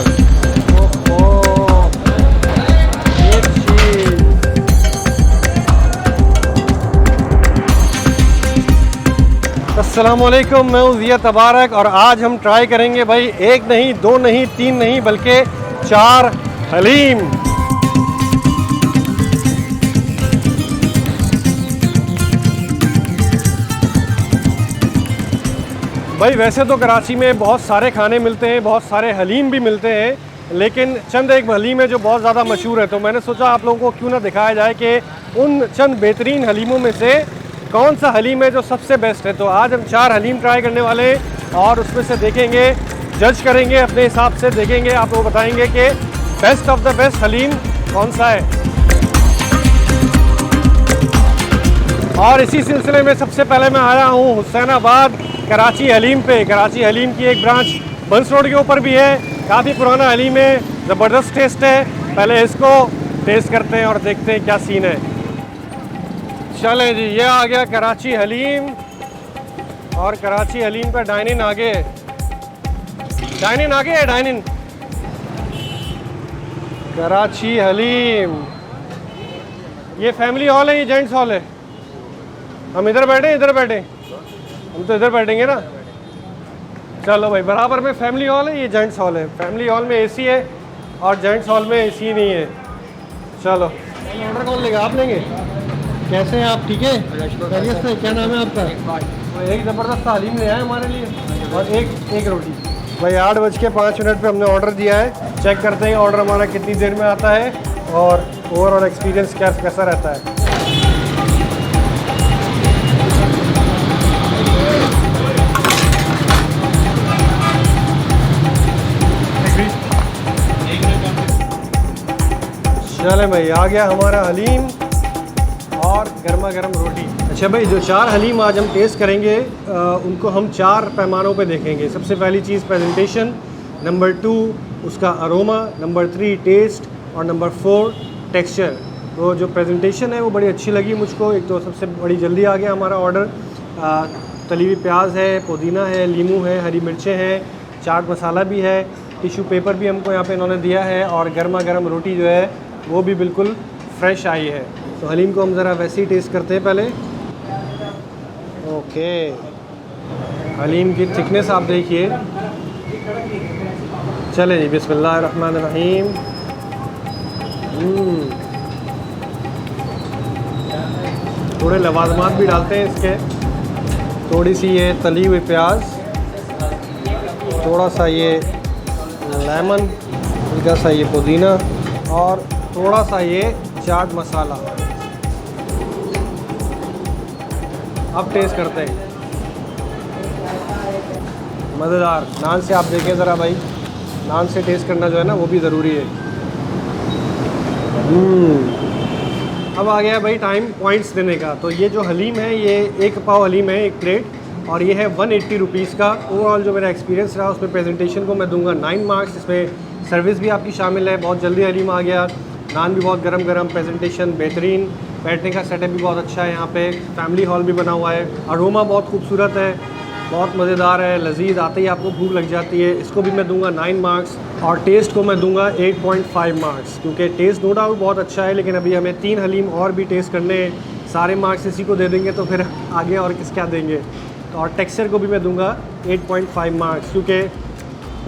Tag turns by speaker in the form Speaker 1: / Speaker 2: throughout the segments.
Speaker 1: ओहो, ये चीज़। अस्सलामुअलैकुम, मैं हूँ ज़िया तबारक और आज हम ट्राई करेंगे भाई एक नहीं, दो नहीं, तीन नहीं बल्कि 4 हलीम। भाई वैसे तो कराची में बहुत सारे खाने मिलते हैं, बहुत सारे हलीम भी मिलते हैं, लेकिन चंद एक हलीम है जो बहुत ज़्यादा मशहूर है। तो मैंने सोचा आप लोगों को क्यों ना दिखाया जाए कि उन चंद बेहतरीन हलीमों में से कौन सा हलीम है जो सबसे बेस्ट है। तो आज हम 4 हलीम ट्राई करने वाले हैं और उसमें से देखेंगे, जज करेंगे अपने हिसाब से, देखेंगे आप लोग बताएंगे कि best of the best haleem कौन सा है। और इसी सिलसिले में सबसे पहले मैं आया हूँ हुसैनाबाद कराची हलीम पे। कराची हलीम की एक ब्रांच बंस रोड के ऊपर भी है, काफ़ी पुराना हलीम है, ज़बरदस्त टेस्ट है। पहले इसको टेस्ट करते हैं और देखते हैं क्या सीन है। चलें जी, ये आ गया कराची हलीम और कराची हलीम का डाइनिंग आगे है। डाइनिंग आगे है, डाइनिंग कराची हलीम। ये फैमिली हॉल है, ये जेंट्स हॉल है। हम इधर बैठे, इधर बैठे, हम तो इधर बैठेंगे ना। चलो भाई, बराबर में फैमिली हॉल है, ये जेंट्स हॉल है। फैमिली हॉल में एसी है और जेंट्स हॉल में एसी नहीं है। चलो ऑर्डर कौन लेगा? आप लेंगे? कैसे हैं आप? ठीक है, खैरियत से? क्या नाम है आपका? एक ज़बरदस्त हलीम ले आए हमारे लिए और एक रोटी। भाई 8:05 पे हमने ऑर्डर दिया है। चेक करते हैं ऑर्डर हमारा कितनी देर में आता है और ओवरऑल एक्सपीरियंस कैसा रहता है। चले भाई, आ गया हमारा हलीम और गर्मा गर्म रोटी। अच्छा भाई, जो 4 हलीम आज हम टेस्ट करेंगे उनको हम 4 पैमानों पे देखेंगे। सबसे पहली चीज़ प्रेजेंटेशन, नंबर 2 उसका अरोमा, नंबर 3 टेस्ट और नंबर 4 टेक्सचर। तो जो प्रेजेंटेशन है वो बड़ी अच्छी लगी मुझको। एक तो सबसे बड़ी जल्दी आ गया हमारा ऑर्डर। तली हुई प्याज है, पुदीना है, लीमू है, हरी मिर्चें हैं, चाट मसाला भी है, टिश्यू पेपर भी हमको यहाँ पे इन्होंने दिया है और गर्मा गर्म रोटी जो है वो भी बिल्कुल फ्रेश आई है। तो हलीम को हम ज़रा वैसे ही टेस्ट करते हैं पहले। ओके, हलीम की थिकनेस आप देखिए। चले जी, बिस्मिल्लाहिर्रहमानिर्रहीम। थोड़े लवाजमात भी डालते हैं इसके। थोड़ी सी ये तली हुई प्याज, थोड़ा सा ये लेमन, हल्का सा ये पुदीना और थोड़ा सा ये चाट मसाला। अब टेस्ट करते हैं। मज़ेदार। नान से आप देखें ज़रा भाई, नान से टेस्ट करना जो है ना वो भी ज़रूरी है। अब आ गया भाई टाइम पॉइंट्स देने का। तो ये जो हलीम है ये 1 पाव हलीम है, 1 प्लेट, और ये है 180 रुपीज़ का। ओवरऑल जो मेरा एक्सपीरियंस रहा उसमें प्रेजेंटेशन को मैं दूंगा 9 मार्क्स। इसमें सर्विस भी आपकी शामिल है, बहुत जल्दी हलीम आ गया, नान भी बहुत गरम गरम, प्रेजेंटेशन बेहतरीन, बैठने का सेटअप भी बहुत अच्छा है। यहाँ पे फैमिली हॉल भी बना हुआ है, अरोमा बहुत खूबसूरत है, बहुत मज़ेदार है, लजीज, आते ही आपको भूख लग जाती है। इसको भी मैं दूंगा 9 मार्क्स और टेस्ट को मैं दूंगा 8.5 मार्क्स, क्योंकि टेस्ट नो डाउट बहुत अच्छा है, लेकिन अभी हमें 3 हलीम और भी टेस्ट करने हैं। सारे मार्क्स इसी को दे देंगे तो फिर आगे और किस क्या देंगे। तो और टेक्सचर को भी मैं दूंगा 8.5 मार्क्स, क्योंकि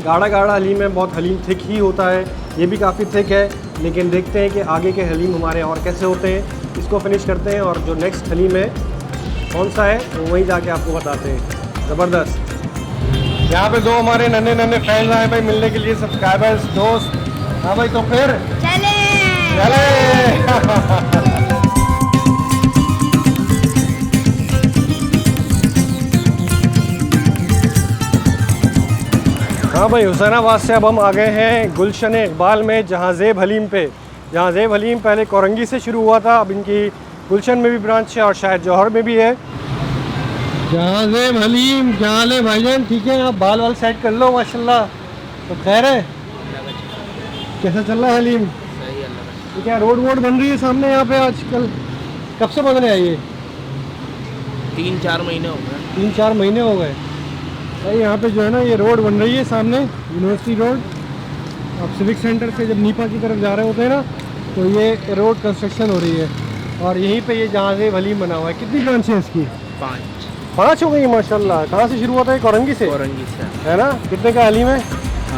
Speaker 1: गाढ़ा गाढ़ा हलीम है, बहुत हलीम थिक ही होता है, ये भी काफ़ी थिक है। लेकिन देखते हैं कि आगे के हलीम हमारे और कैसे होते हैं। इसको फिनिश करते हैं और जो नेक्स्ट हलीम है कौन सा है वो वहीं जाके आपको बताते हैं। ज़बरदस्त। यहाँ पे 2 हमारे नन्हे नन्हे फैंस आए भाई मिलने के लिए, सब्सक्राइबर्स, दोस्त। हाँ भाई, तो फिर चले हाँ भाई, हुसैनाबाद से अब हम आ गए हैं गुलशन इकबाल में, जहांज़ेब हलीम पे। जहांज़ेब हलीम पहले कोरंगी से शुरू हुआ था, अब इनकी गुलशन में भी ब्रांच है और शायद जौहर में भी है। जहांज़ेब हलीम, क्या हाल है भाईजान? ठीक है, आप बाल वाल सेट कर लो माशाल्लाह। तो खैर है, कैसा चल रहा है हलीम? तो क्या रोड वोड बन रही है सामने यहाँ पे आजकल? कब से बन रहे हैं ये?
Speaker 2: 3-4 महीने हो गए।
Speaker 1: 3-4 महीने हो गए भाई। यहाँ पे जो है ना ये रोड बन रही है सामने, यूनिवर्सिटी रोड, अब सिविक सेंटर से जब नीपा की तरफ जा रहे होते हैं ना, तो ये रोड कंस्ट्रक्शन हो रही है और यहीं पे ये जहाँ से हलीम बना हुआ है। कितनी ब्रांच है इसकी? 5 हो गई माशाल्लाह। कहाँ से शुरू होता है? कोरंगी से।
Speaker 2: औरंगी से
Speaker 1: है ना? कितने का हलीम है?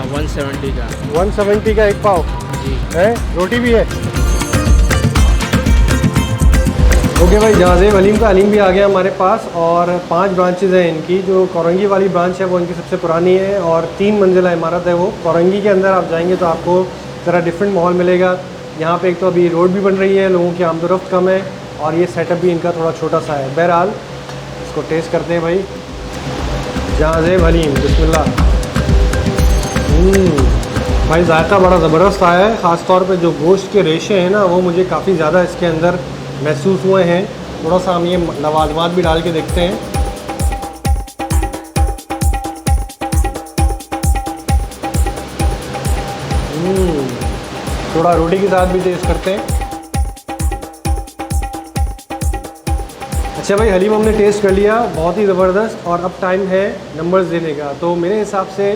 Speaker 2: 170 का।
Speaker 1: 170 का एक पाव
Speaker 2: जी
Speaker 1: है। रोटी भी है। ओके भाई, जहाज़ेब हलीम का हलीम भी आ गया हमारे पास और 5 ब्रांचेज़ हैं इनकी। जो कोरंगी वाली ब्रांच है वो इनकी सबसे पुरानी है और 3 मंजिला इमारत है वो। कोरंगी के अंदर आप जाएंगे तो आपको ज़रा डिफरेंट माहौल मिलेगा। यहाँ पे एक तो अभी रोड भी बन रही है, लोगों की आमदोरफ्त कम है और ये सेटअप भी इनका थोड़ा छोटा सा है। बहरहाल इसको टेस्ट करते हैं भाई। जहाज़ेब हलीम, बिस्मिल्लाह। भाई जायका बड़ा ज़बरदस्त आया है। ख़ास तौर पे जो गोश्त के रेशे हैं ना, वो मुझे काफ़ी ज़्यादा इसके अंदर महसूस हुए हैं। थोड़ा सा हम ये लवाजमात भी डाल के देखते हैं। थोड़ा रोटी के साथ भी टेस्ट करते हैं। अच्छा भाई, हलीम हमने टेस्ट कर लिया, बहुत ही ज़बरदस्त। और अब टाइम है नंबर्स देने का। तो मेरे हिसाब से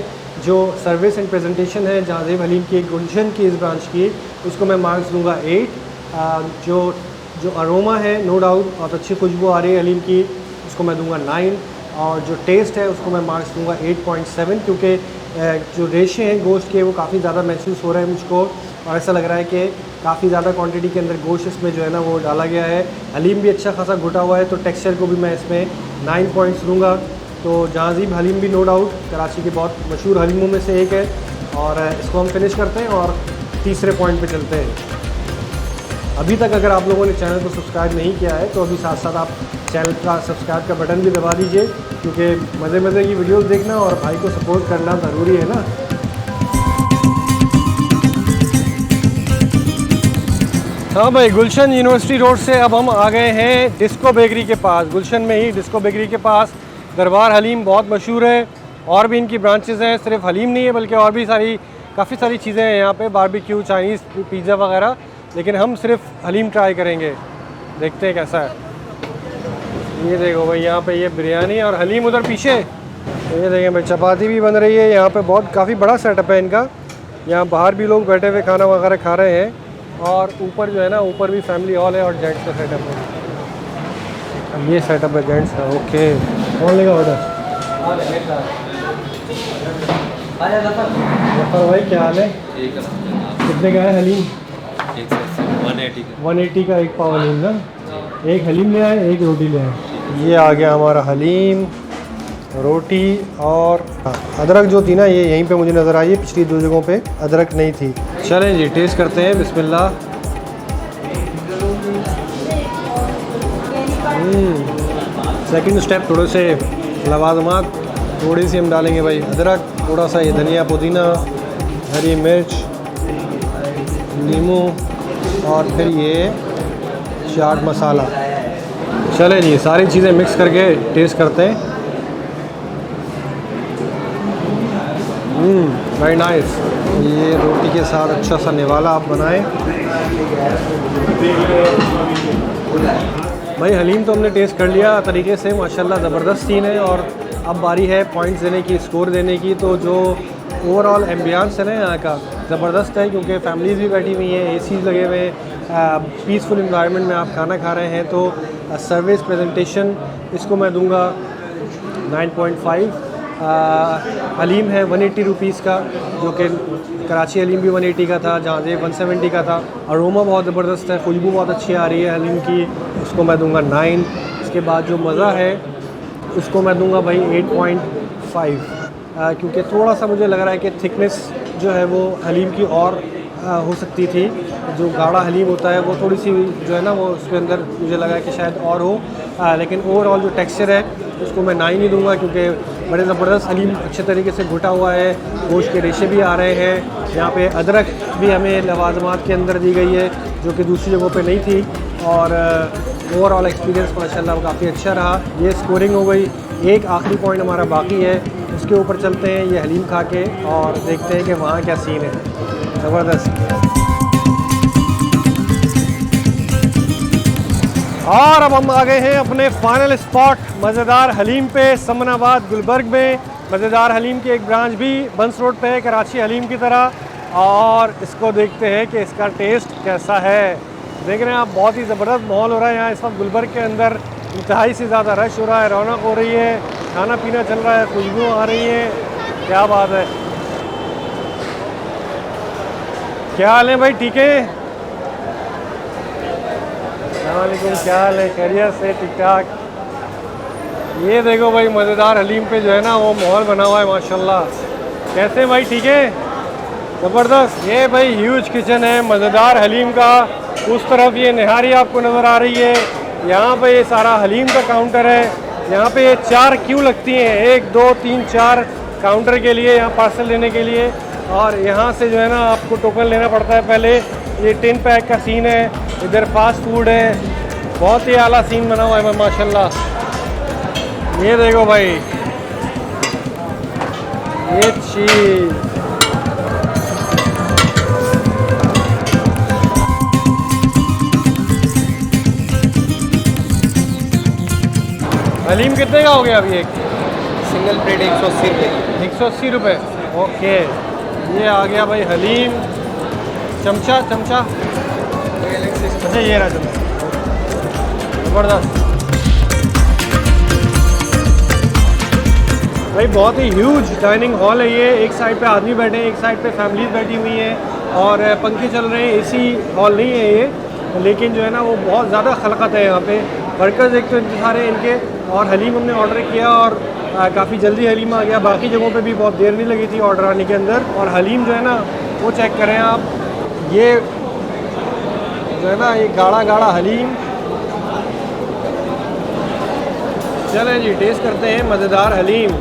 Speaker 1: जो सर्विस एंड प्रेजेंटेशन है जहाज़ेब हलीम की गुलशन की इस ब्रांच की, उसको मैं मार्क्स दूंगा 8। जो अरोमा है नो डाउट बहुत अच्छी खुशबू आ रही है हलीम की, उसको मैं दूंगा 9। और जो टेस्ट है उसको मैं मार्क्स दूंगा 8.7, क्योंकि जो रेशे हैं गोश्त के वो काफ़ी ज़्यादा महसूस हो रहे हैं मुझको और ऐसा लग रहा है कि काफ़ी ज़्यादा क्वांटिटी के अंदर गोश्त इसमें जो है ना वो डाला गया है। हलीम भी अच्छा खासा घुटा हुआ है, तो टेक्सचर को भी मैं इसमें 9 पॉइंट्स दूँगा। तो जहाज़ेब हलीम भी नो डाउट कराची के बहुत मशहूर हलीमों में से एक है। और इसको हम फिनिश करते हैं और तीसरे पॉइंट पे चलते हैं। अभी तक अगर आप लोगों ने चैनल को सब्सक्राइब नहीं किया है तो अभी साथ साथ आप चैनल का सब्सक्राइब का बटन भी दबा दीजिए, क्योंकि मज़े मज़े की वीडियोस देखना और भाई को सपोर्ट करना ज़रूरी है ना। हाँ भाई, गुलशन यूनिवर्सिटी रोड से अब हम आ गए हैं डिस्को बेकरी के पास। गुलशन में ही डिस्को बेकरी के पास दरबार हलीम बहुत मशहूर है और भी इनकी ब्रांचेज़ हैं। सिर्फ हलीम नहीं है बल्कि और भी काफ़ी सारी चीज़ें हैं यहाँ पे, बारबेक्यू, चाइनीज़, पिज़्ज़ा वगैरह। लेकिन हम सिर्फ हलीम ट्राई करेंगे, देखते हैं कैसा है। ये देखो भाई, यहाँ पे ये बिरयानी और हलीम उधर पीछे। ये देखें भाई, चपाती भी बन रही है यहाँ पे। काफ़ी बड़ा सेटअप है इनका। यहाँ बाहर भी लोग बैठे हुए खाना वगैरह खा रहे हैं और ऊपर जो है ना, ऊपर भी फैमिली हॉल है और जेंट्स का सेटअप है। ये सेटअप है जेंट्स का। ओके, कौन लेगा ऑर्डर? भाई क्या हाल है? कितने का है हलीम? 180 का एक पाव हलीम ना। एक हलीम ले आए, एक रोटी ले आए। ये आ गया हमारा हलीम, रोटी और अदरक जो थी ना, ये यहीं पे मुझे नज़र आई है। पिछली 2 जगहों पे अदरक नहीं थी। चलें जी, टेस्ट करते हैं। बिस्मिल्लाह। सेकंड स्टेप, थोड़े से लवाजमात थोड़ी सी हम डालेंगे भाई। अदरक, थोड़ा सा ये धनिया, पुदीना, हरी मिर्च, नींबू और फिर ये चाट मसाला। चलें जी, सारी चीज़ें मिक्स करके टेस्ट करते हैं। Very nice. ये रोटी के साथ अच्छा सा निवाला आप बनाएं। भाई हलीम तो हमने टेस्ट कर लिया तरीके से, माशाल्लाह ज़बरदस्त सीन है। और अब बारी है पॉइंट्स देने की, स्कोर देने की। तो जो ओवरऑल एम्बियंस है ना यहाँ का, ज़बरदस्त है, क्योंकि फैमिलीज़ भी बैठी हुई हैं, एसीज़ लगे हुए हैं, पीसफुल इन्वायरमेंट में आप खाना खा रहे हैं। तो सर्विस प्रेजेंटेशन इसको मैं दूंगा 9.5। हलीम है 180 रुपीज़ का, जो कि कराची हलीम भी 180 का था, जहाज़ेब 170 का था। अरोमा बहुत ज़बरदस्त है, खुशबू बहुत अच्छी आ रही है हलीम की, उसको मैं दूंगा 9। इसके बाद जो मज़ा है उसको मैं दूंगा भाई 8.5, क्योंकि थोड़ा सा मुझे लग रहा है कि थिकनेस जो है वो हलीम की और हो सकती थी। जो गाढ़ा हलीम होता है वो थोड़ी सी जो है ना, वो उसके अंदर मुझे लगा है कि शायद और हो। लेकिन ओवरऑल जो टेक्सचर है उसको मैं 9 ही दूंगा, क्योंकि बड़े ज़बरदस्त हलीम अच्छे तरीके से घुटा हुआ है, गोश्त के रेशे भी आ रहे हैं। यहाँ पे अदरक भी हमें लवाजमात के अंदर दी गई है, जो कि दूसरी जगहों पे नहीं थी। और ओवरऑल एक्सपीरियंस माशाल्लाह काफ़ी अच्छा रहा। ये स्कोरिंग हो गई। एक आखिरी पॉइंट हमारा बाकी है, उसके ऊपर चलते हैं ये हलीम खा के और देखते हैं कि वहाँ क्या सीन है। ज़बरदस्त। और अब हम आ गए हैं अपने फाइनल स्पॉट मज़ेदार हलीम पे, समनाबाद गुलबर्ग में। मज़ेदार हलीम की एक ब्रांच भी बंस रोड पे है, कराची हलीम की तरह। और इसको देखते हैं कि इसका टेस्ट कैसा है। देख रहे हैं आप, बहुत ही ज़बरदस्त माहौल हो रहा है यहाँ इस वक्त गुलबर्ग के अंदर। इंतहाई से ज़्यादा रश हो रहा है, रौनक हो रही है, खाना पीना चल रहा है, खुशबू आ रही है। क्या बात है। क्या हाल है भाई, ठीक है? अस्सलाम वालेकुम, क्या हाल है? खैरियत से? ठीक ठाक। ये देखो भाई, मज़ेदार हलीम पे जो है ना वो माहौल बना हुआ है माशाल्लाह। कैसे भाई, ठीक है? ज़बरदस्त। ये भाई ह्यूज किचन है मज़ेदार हलीम का। उस तरफ ये निहारी आपको नज़र आ रही है। यहाँ पे ये सारा हलीम का काउंटर है। यहाँ पे ये 4 क्यू लगती हैं, 1 2 3 4 काउंटर के लिए, यहाँ पार्सल लेने के लिए। और यहाँ से जो है ना आपको टोकन लेना पड़ता है पहले। ये 10 पैक का सीन है। इधर फास्ट फूड है, बहुत ही आला सीन बना हुआ है माशाल्लाह। ये देखो भाई, ये चीज़ हलीम कितने का हो गया अभी? एक
Speaker 2: सिंगल प्लेट 180 रुपये।
Speaker 1: 180 रुपये। ओके, ये आ गया भाई हलीम। चमचा चमचा, अच्छा ये रहा चमचा, ज़बरदस्त भाई। बहुत ही ह्यूज डाइनिंग हॉल है ये। एक साइड पे आदमी बैठे हैं, एक साइड पे फैमिलीज बैठी हुई हैं और पंखे चल रहे हैं। एसी हॉल नहीं है ये, लेकिन जो है ना वो बहुत ज़्यादा खलकत है यहाँ पे। वर्कर्स एक तो इतने सारे इनके। और हलीम हमने ऑर्डर किया और काफ़ी जल्दी हलीम आ गया। बाकी जगहों पे भी बहुत देर नहीं लगी थी ऑर्डर आने के अंदर। और हलीम जो है ना वो चेक करें आप, ये जो है ना ये गाढ़ा गाढ़ा हलीम। चलें जी, टेस्ट करते हैं मज़ेदार हलीम।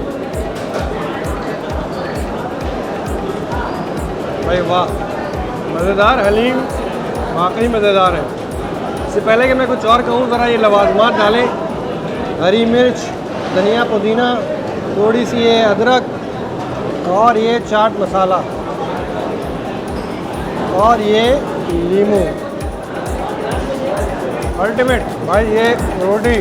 Speaker 1: भाई वाह, मज़ेदार हलीम, वाकई मज़ेदार है। इससे पहले कि मैं कुछ और कहूँ, ज़रा ये लवाजमात डालें। हरी मिर्च, धनिया, पुदीना, थोड़ी सी ये अदरक और ये चाट मसाला और ये नींबू। अल्टीमेट भाई। ये रोटी,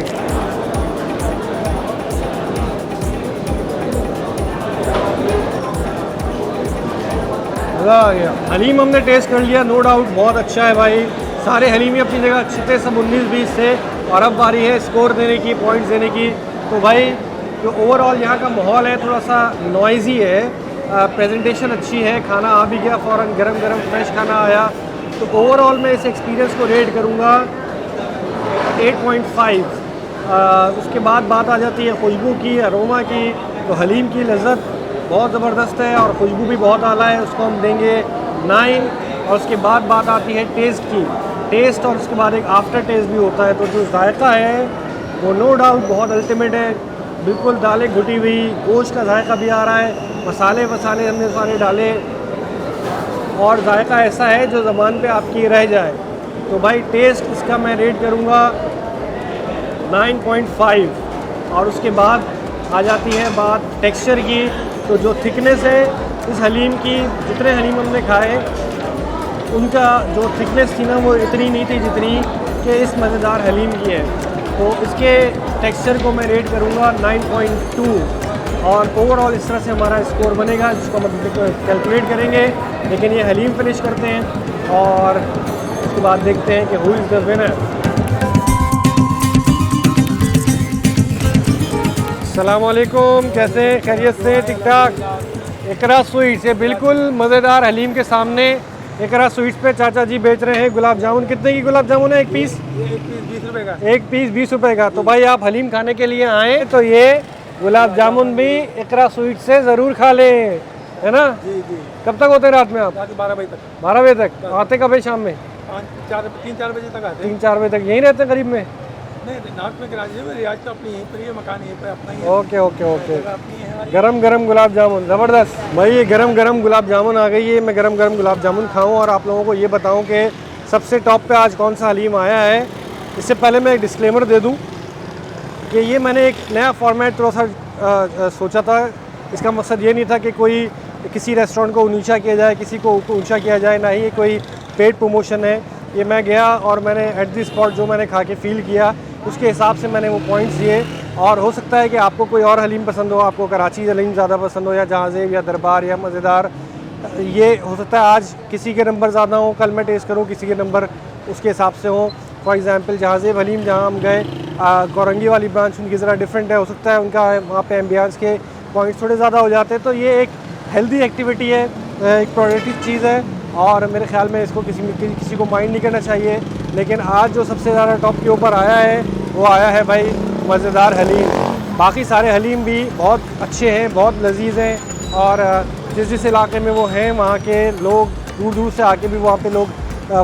Speaker 1: मज़ा आ गया। हलीम हमने टेस्ट कर लिया, नो डाउट बहुत अच्छा है भाई। सारे हलीम ही अपनी जगह अच्छे थे, सब 19-20 थे। और अब बारी है स्कोर देने की, पॉइंट्स देने की। तो भाई जो ओवरऑल यहाँ का माहौल है थोड़ा सा नॉइज़ी है, प्रेजेंटेशन अच्छी है, खाना आ भी गया फ़ौरन, गरम गरम फ्रेश खाना आया। तो ओवरऑल मैं इस एक्सपीरियंस को रेट करूँगा 8.5। उसके बाद बात आ जाती है खुशबू की, अरोमा की। तो हलीम की लज़्ज़त बहुत ज़बरदस्त है और खुशबू भी बहुत आला है, उसको हम देंगे 9। और उसके बाद बात आती है टेस्ट की। टेस्ट और उसके बाद एक आफ्टर टेस्ट भी होता है। तो जो जायका है वो नो डाउट बहुत अल्टीमेट है। बिल्कुल दालें घुटी हुई, गोश्त का जायका भी आ रहा है, मसाले वसाले हमने सारे डाले और जायका ऐसा है जो ज़बान पे आपकी रह जाए। तो भाई टेस्ट इसका मैं रेट करूँगा 9.5। और उसके बाद आ जाती है बात टेक्सचर की। तो जो थिकनेस है इस हलीम की, जितने हलीम हमने खाए उनका जो थिकनेस थी ना वो इतनी नहीं थी जितनी कि इस मज़ेदार हलीम की है। तो इसके टेक्सचर को मैं रेट करूँगा 9.2। और ओवरऑल इस तरह से हमारा स्कोर बनेगा, जिसको हम कैलकुलेट करेंगे। लेकिन ये हलीम फिनिश करते हैं और उसके बाद देखते हैं कि हु इज़ द विनर। अस्सलाम वालेकुम, कैसे? खैरियत से? ठीक ठाक। इकरा स्वीट्स, ये बिल्कुल मज़ेदार हलीम के सामने इकरा स्वीट्स पे चाचा जी बेच रहे हैं गुलाब जामुन। कितने की गुलाब जामुन है? एक पीस?
Speaker 3: एक पीस 20 रुपये का।
Speaker 1: एक पीस 20 रुपये का। तो भाई आप हलीम खाने के लिए आएँ तो ये गुलाब जामुन भी इकरा स्वीट से ज़रूर खा लें, है ना?
Speaker 3: जी जी।
Speaker 1: कब तक होते हैं रात में आप?
Speaker 3: रात 12 बजे तक।
Speaker 1: 12 बजे तक। आते कब है शाम में?
Speaker 3: 3-4 बजे तक आते हैं।
Speaker 1: 3-4 बजे तक। यहीं रहते हैं करीब में?
Speaker 3: नहीं, नाक में कराची है, रियाज तो अपनी यहीं पर ही है, मकान यहीं पर अपना ही है।
Speaker 1: Okay okay okay.
Speaker 3: जगह अपनी है हमारी।
Speaker 1: गरम गरम गुलाब जामुन, ज़बरदस्त भाई। ये गरम गरम गुलाब जामुन आ गई है। मैं गरम गरम गुलाब जामुन खाऊं और आप लोगों को ये बताऊं कि सबसे टॉप पे आज कौन सा हलीम आया है। इससे पहले मैं एक डिस्क्लेमर दे दूं कि ये मैंने एक नया फॉर्मेट थोड़ा सा सोचा था। इसका मकसद ये नहीं था कि कोई किसी रेस्टोरेंट को नीचा किया जाए, किसी को ऊँचा किया जाए, ना ही ये कोई पेड प्रमोशन है। ये मैं गया और मैंने एट द स्पॉट जो मैंने खा के फ़ील किया उसके हिसाब से मैंने वो पॉइंट्स दिए। और हो सकता है कि आपको कोई और हलीम पसंद हो, आपको कराची हलीम ज़्यादा पसंद हो या जहाज़ेब या दरबार या मज़ेदार ये हो सकता है आज किसी के नंबर ज़्यादा हो, कल मैं टेस्ट करूँ किसी के नंबर उसके हिसाब से हो। फॉर एग्ज़ाम्पल जहाज़ेब हलीम जहाँ हम गए, कोरंगी वाली ब्रांच उनकी ज़रा डिफरेंट है, हो सकता है उनका वहाँ पे एम्बियंस के पॉइंट्स थोड़े ज़्यादा हो जाते हैं। तो ये एक हेल्दी एक्टिविटी है, एक प्रोडक्टिव चीज़ है और मेरे ख्याल में इसको किसी को माइंड नहीं करना चाहिए। लेकिन आज जो सबसे ज़्यादा टॉप के ऊपर आया है वो आया है भाई मज़ेदार हलीम। बाकी सारे हलीम भी बहुत अच्छे हैं, बहुत लजीज़ हैं और जिस इलाके में वो हैं वहाँ के लोग दूर दूर से आके भी वहाँ पे लोग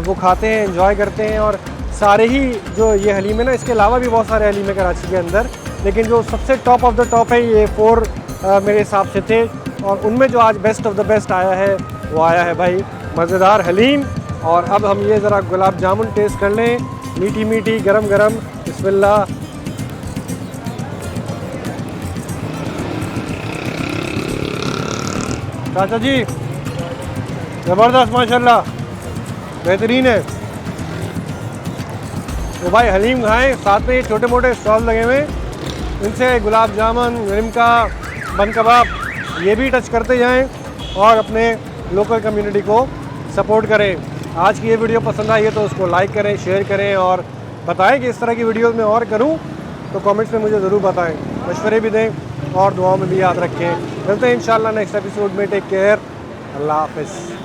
Speaker 1: वो खाते हैं, एंजॉय करते हैं। और सारे ही जो ये हलीम है ना, इसके अलावा भी बहुत सारे हलीम है कराची के अंदर, लेकिन जो सबसे टॉप ऑफ द टॉप है ये 4 मेरे हिसाब से थे और उनमें जो आज बेस्ट ऑफ द बेस्ट आया है वो आया है भाई मज़ेदार हलीम। और अब हम ये ज़रा गुलाब जामुन टेस्ट कर लें, मीठी मीठी गरम गरम। बिस्मिल्लाह। चाचा जी ज़बरदस्त, माशाल्लाह बेहतरीन है। तो भाई हलीम खाएं, साथ में ये छोटे मोटे स्टॉल लगे हुए, इनसे गुलाब जामुन, लिमका, बन कबाब ये भी टच करते जाएं और अपने लोकल कम्युनिटी को सपोर्ट करें। आज की ये वीडियो पसंद आई है तो उसको लाइक करें, शेयर करें और बताएं कि इस तरह की वीडियोस में और करूं तो कमेंट्स में मुझे ज़रूर बताएं, मशवरे भी दें और दुआओं में भी याद रखें। मिलते हैं इंशाल्लाह नेक्स्ट एपिसोड में। टेक केयर, अल्लाह हाफ़िज़।